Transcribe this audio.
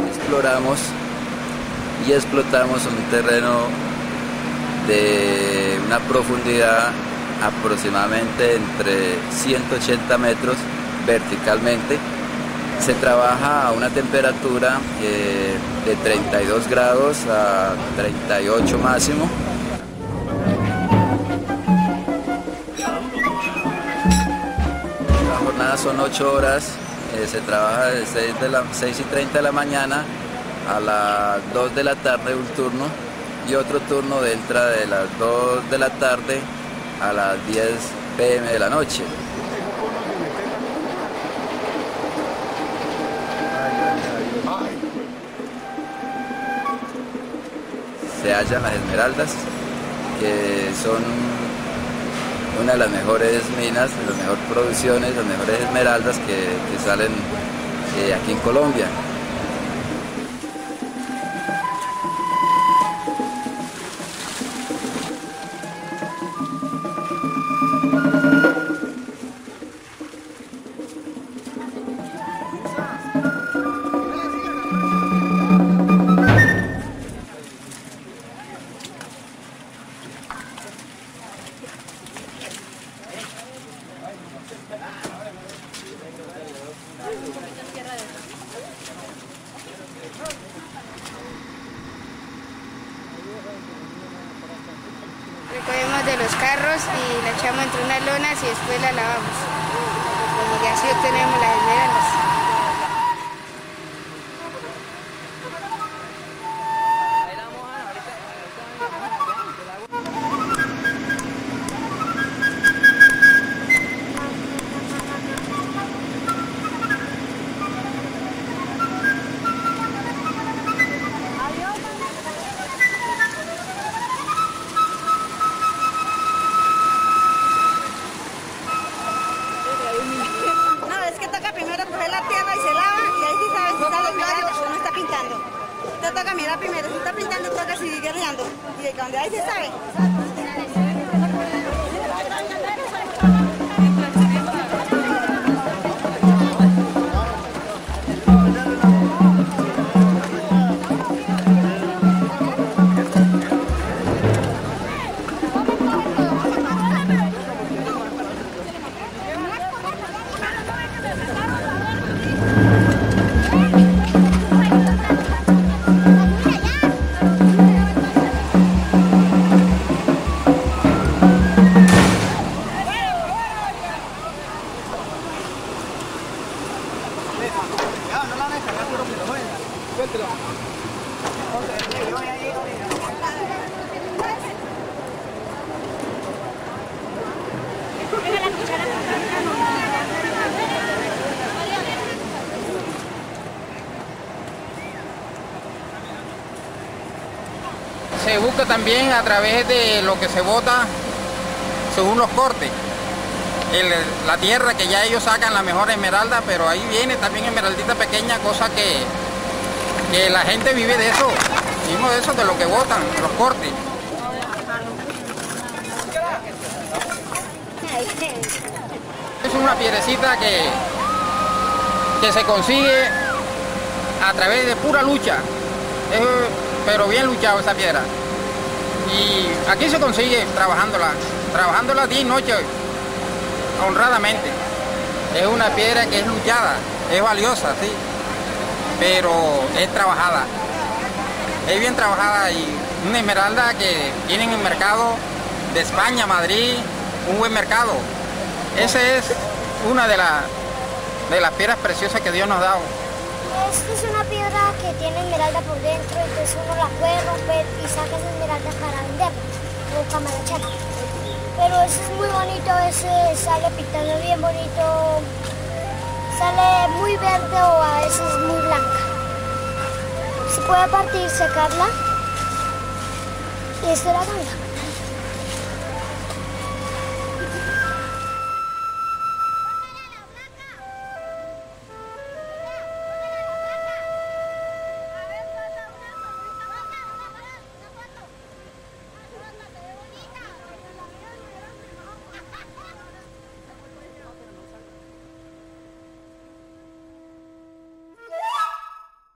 Exploramos y explotamos un terreno de una profundidad aproximadamente entre 180 metros verticalmente. Se trabaja a una temperatura de 32 grados a 38 máximo. La jornada son 8 horas, se trabaja de 6:30 de la mañana a las 2 de la tarde un turno y otro turno entra de las 2 de la tarde a las 10 p.m. de la noche. Se hallan las esmeraldas, que son una de las mejores minas, de las mejores producciones, las mejores esmeraldas que salen aquí en Colombia. Recogemos de los carros y la echamos entre unas lonas y después la lavamos. Y así obtenemos las esmeraldas. Toca mirar primero, si está pintando, toca seguir guerreando. Y cuando ahí se sabe. Se busca también a través de lo que se bota según los cortes. La tierra que ya ellos sacan la mejor esmeralda, pero ahí viene también esmeraldita pequeña, cosa que la gente vive de eso, mismo de eso, de lo que botan, los cortes. Es una piedrecita que se consigue a través de pura lucha, pero bien luchado esa piedra. Y aquí se consigue trabajándola día y noche, honradamente. Es una piedra que es luchada, es valiosa, sí, pero es trabajada. Es bien trabajada y una esmeralda que tiene en el mercado de España, Madrid, un buen mercado. Esa es una de las piedras preciosas que Dios nos da. Esta es una piedra que tiene esmeralda por dentro, entonces uno la puede romper y saca esa esmeralda para venderla, o camarachana. Pero ese es muy bonito, ese sale pintado bien bonito, sale muy verde o a veces muy blanca. Se puede partir, secarla y esta es la ganga.